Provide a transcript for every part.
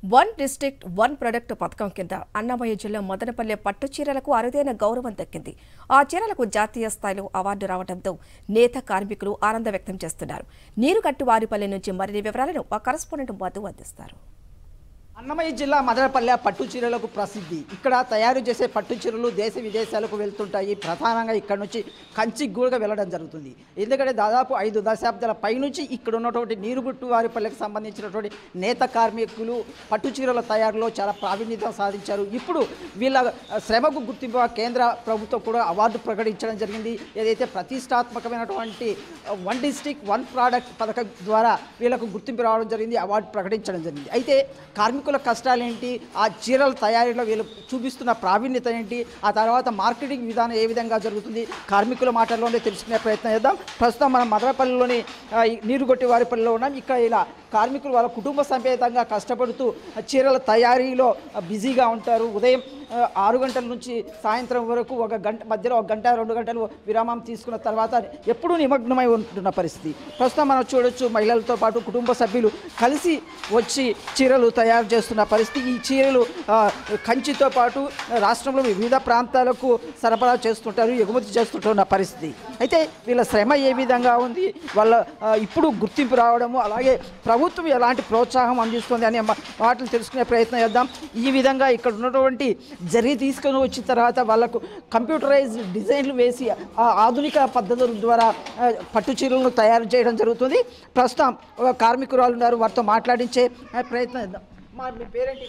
One district one product పథకం కింద అన్నమయ్య జిల్లా మదనపల్లె పట్టు చీరలకు అరుదైన గౌరవం దక్కింది. ఆ చీరలకు జాతీయ స్థాయిలో అవార్డు రావడంతో నేత కార్మికులు ఆనందం వ్యక్తం చేస్తున్నారు. నీరుగట్టువారిపల్లె నుంచి మరిన్ని వివరాలను మా కరెస్పాండెంట్ మధు అందిస్తారు. అన్నమయ్య జిల్లా మదనపల్లె పట్టు చీరలకు ప్రసిద్ధి. ఇక్కడ తయారు చేసే పట్టు చీరలు దేశ విదేశాలకు వెళ్తుంటాయి. ప్రధానంగా ఇక్కడ నుంచి కంచికి కూడా వెళ్ళడం జరుగుతుంది. ఎందుకంటే దాదాపు 5 దశాబ్దాల పైనుంచి ఇక్కడ ఉన్నటువంటి నీరుగుట్టువారిపల్లెకి సంబంధించినటువంటి నేత కార్మికులు పట్టు చీరల తయారీలో చాలా ప్రావీణ్యత సాధించారు. ఇప్పుడు వీళ్ళ శ్రమకు గుర్తింపు కేంద్ర ప్రభుత్వం కూడా అవార్డు ప్రకటించడం జరిగింది. ఏదైతే ప్రతిష్టాత్మకమైనటువంటి వన్ డిస్ట్రిక్ట్ వన్ ప్రోడక్ట్ పథకం ద్వారా వీళ్ళకు గుర్తింపు రావడం జరిగింది, అవార్డు ప్రకటించడం జరిగింది. అయితే కార్మికుల కష్టాలు ఏంటి, ఆ చీరల తయారీలో వీళ్ళు చూపిస్తున్న ప్రావీణ్యత ఏంటి, ఆ తర్వాత మార్కెటింగ్ విధానం ఏ విధంగా జరుగుతుంది, కార్మికుల మాటల్లోనే తెలుసుకునే ప్రయత్నం చేద్దాం. ప్రస్తుతం మనం మదనపల్లిలోని నీరుగుట్టువారిపల్లిలో ఉన్నాం. ఇక్కడ ఇలా కార్మికులు వాళ్ళ కుటుంబ సమేతంగా కష్టపడుతూ చీరల తయారీలో బిజీగా ఉంటారు. ఉదయం 6 గంటల నుంచి సాయంత్రం వరకు ఒక గంట మధ్యలో 1 గంట 2 గంటలు విరామం తీసుకున్న తర్వాత ఎప్పుడూ నిమగ్నమై ఉంటున్న పరిస్థితి. ప్రస్తుతం మనం చూడొచ్చు, మహిళలతో పాటు కుటుంబ సభ్యులు కలిసి వచ్చి చీరలు తయారు చేస్తున్న పరిస్థితి. ఈ చీరలు కంచితో పాటు రాష్ట్రంలో వివిధ ప్రాంతాలకు సరఫరా చేస్తుంటారు, ఎగుమతి చేస్తుంటున్న పరిస్థితి. అయితే వీళ్ళ శ్రమ ఏ విధంగా ఉంది, వాళ్ళ ఇప్పుడు గుర్తింపు రావడము, అలాగే ప్రభుత్వం ఎలాంటి ప్రోత్సాహం అందిస్తుంది అనే వాటిని తెలుసుకునే ప్రయత్నం చేద్దాం. ఈ విధంగా ఇక్కడ ఉన్నటువంటి జరిగి తీసుకొని వచ్చిన తర్వాత వాళ్ళకు కంప్యూటరైజ్డ్ డిజైన్లు వేసి ఆధునిక పద్ధతుల ద్వారా పట్టు చీరలను తయారు చేయడం జరుగుతుంది. ప్రస్తుతం ఒక కార్మికురాలు ఉన్నారు, వారితో మాట్లాడించే ప్రయత్నం చేద్దాం. మీ పేరేంటి?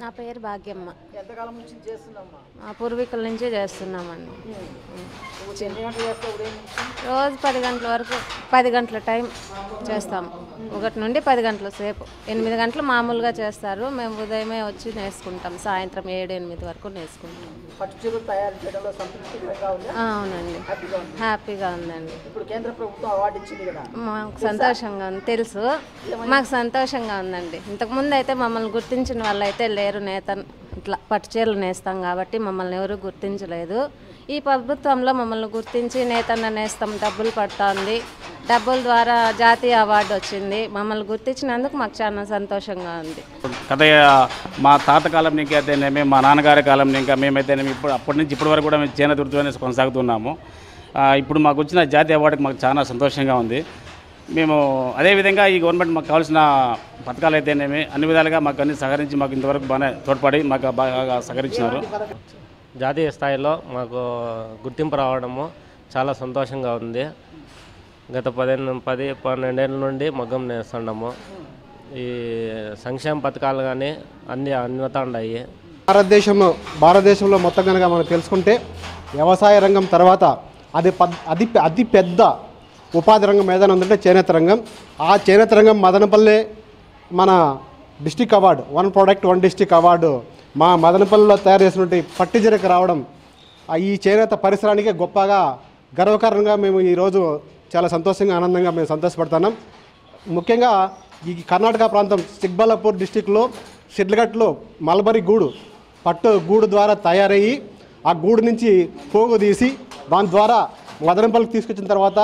నా పేరు భాగ్యమ్మ. ఎంతకాలం నుంచి చేస్తున్నామ్మా? మా పూర్వీకుల నుంచే చేస్తున్నామండి. ఎన్ని గంటలు చేస్తావు? రోజు 10 గంటల వరకు, 10 గంటల టైం చేస్తాము. 1 నుండి 10 గంటల సేపు. 8 గంటలు మామూలుగా చేస్తారు, మేము ఉదయమే వచ్చి నేర్చుకుంటాం. సాయంత్రం 7-8 వరకు నేర్చుకుంటాం. పట్టు చీరలు తయారు చేయడంలో సంతృప్తికరంగా ఉంది? అవునండి, హ్యాపీగా ఉందండి. ఇప్పుడు కేంద్ర ప్రభుత్వం అవార్డు ఇచ్చింది కదా, మాకు సంతోషంగా ఉంది. తెలుసు, మాకు సంతోషంగా ఉందండి. ఇంతకుముందు అయితే మమ్మల్ని గుర్తించిన వాళ్ళు అయితే లేరు. నేత ఇట్లా పట్టు చీరలు నేస్తాం కాబట్టి మమ్మల్ని ఎవరు గుర్తించలేదు. ఈ ప్రభుత్వంలో మమ్మల్ని గుర్తించి నేతన్న నేస్తం డబ్బులు పడుతుంది, డబ్బుల ద్వారా జాతీయ అవార్డు వచ్చింది. మమ్మల్ని గుర్తించినందుకు మాకు చాలా సంతోషంగా ఉంది. కథ మా తాత కాలం నుంచి అయితేనేమి, మా నాన్నగారి కాలం ఇంకా మేమైతేనేమి ఇప్పుడు అప్పటి నుంచి ఇప్పటి వరకు కూడా మేము చేనేత వృత్తిలోనే కొనసాగుతున్నాము. ఇప్పుడు మాకు వచ్చిన జాతీయ అవార్డుకి మాకు చాలా సంతోషంగా ఉంది. మేము అదేవిధంగా ఈ గవర్నమెంట్ మాకు కావాల్సిన పథకాలు అయితేనేమి అన్ని విధాలుగా మాకు అన్ని సహకరించి మాకు ఇంతవరకు బాగానే తోడ్పడి మాకు బాగా సహకరించినారు. జాతీయ స్థాయిలో మాకు గుర్తింపు రావడము చాలా సంతోషంగా ఉంది. గత 10-12 ఏళ్ళ నుండి మగ్గం నేస్తున్నాము. ఈ సంక్షేమ పథకాలు కానీ అన్నీ అన్నితా ఉన్నాయి. భారతదేశంలో మొత్తం కనుక మనం తెలుసుకుంటే వ్యవసాయ రంగం తర్వాత అతి పెద్ద ఉపాధి రంగం ఏదైనా ఉందంటే చేనేత రంగం. ఆ చేనేత రంగం మదనపల్లె మన district award, one product one district award మా మదనపల్లిలో తయారు చేసినటువంటి పట్టు చీరకు రావడం ఈ చేనేత పరిసరానికే గొప్పగా గర్వకారణంగా మేము ఈరోజు చాలా సంతోషంగా ఆనందంగా మేము సంతోషపడుతున్నాం. ముఖ్యంగా ఈ కర్ణాటక ప్రాంతం చిక్బల్లాపూర్ డిస్టిక్లో షిడ్లఘట్లో మల్బరీ పట్టు గూడు ద్వారా తయారయ్యి ఆ గూడు నుంచి పోగు తీసి దాని ద్వారా మదనపల్లికి తీసుకొచ్చిన తర్వాత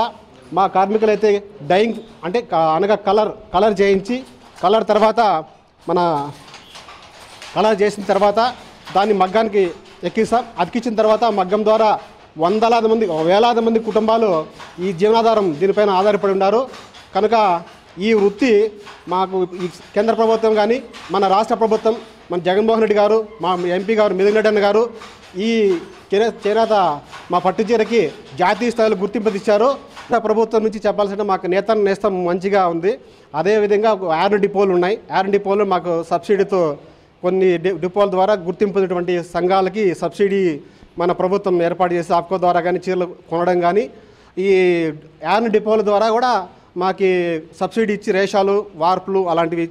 మా కార్మికులైతే డైయింగ్ అంటే అనగా కలర్ చేయించి తర్వాత మన కలర్ చేసిన తర్వాత దాన్ని మగ్గానికి ఎక్కిస్తాం. అతికించిన తర్వాత మగ్గం ద్వారా వేలాది మంది కుటుంబాలు ఈ జీవనాధారం దీనిపైన ఆధారపడి ఉన్నారు. కనుక ఈ వృత్తి మాకు ఈ కేంద్ర ప్రభుత్వం కానీ మన రాష్ట్ర ప్రభుత్వం, మన జగన్మోహన్ రెడ్డి గారు, మా ఎంపీ గారు మిథున్ రెడ్డి గారు ఈ చేనేత మా పట్టు చీరకి జాతీయ స్థాయిలో గుర్తింపు ఇచ్చారు. ప్రభుత్వం నుంచి చెప్పాల్సిన మాకు నేస్తం మంచిగా ఉంది. అదేవిధంగా ఐరన్ డిపోలు ఉన్నాయి. ఐరన్ డిపోలు మాకు సబ్సిడీతో కొన్ని డిపోల ద్వారా గుర్తింపున్నటువంటి సంఘాలకి సబ్సిడీ మన ప్రభుత్వం ఏర్పాటు చేసి ఆప్కో ద్వారా కానీ చీరలు కొనడం కానీ, ఈ ఐరన్ డిపోల ద్వారా కూడా మాకు సబ్సిడీ ఇచ్చి రేషాలు, వార్పులు అలాంటివి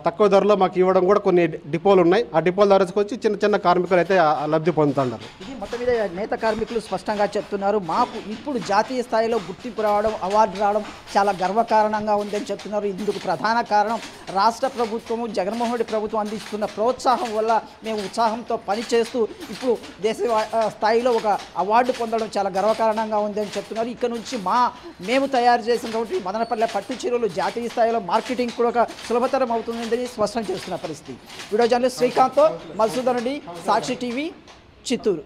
తక్కువ ధరలో మాకు ఇవ్వడం కూడా కొన్ని డిపోలు ఉన్నాయి. ఆ డిపోల ద్వారా వచ్చి చిన్న కార్మికులు అయితే లబ్ధి పొందుతున్నారు. ఇది మొత్తం మీద నేత కార్మికులు స్పష్టంగా చెప్తున్నారు. మాకు ఇప్పుడు జాతీయ స్థాయిలో గుర్తింపు రావడం, అవార్డు రావడం చాలా గర్వకారణంగా ఉందని చెప్తున్నారు. ఇందుకు ప్రధాన కారణం రాష్ట్ర ప్రభుత్వము, జగన్మోహన్ రెడ్డి ప్రభుత్వం అందిస్తున్న ప్రోత్సాహం వల్ల మేము ఉత్సాహంతో పనిచేస్తూ ఇప్పుడు దేశ స్థాయిలో ఒక అవార్డు పొందడం చాలా గర్వకారణంగా ఉందని చెప్తున్నారు. ఇక్కడ నుంచి మేము తయారు చేసినటువంటి మదనపల్లె పట్టు చీరలు జాతీయ స్థాయిలో మార్కెటింగ్ కూడా సులభతరం అవుతుంది. కొనసాగుతుందని స్పష్టం చేస్తున్న పరిస్థితి. వీడియో జర్నలిస్ట్ శ్రీకాంత్తో మధుసూదన్ రెడ్డి, సాక్షి టీవీ, చిత్తూరు.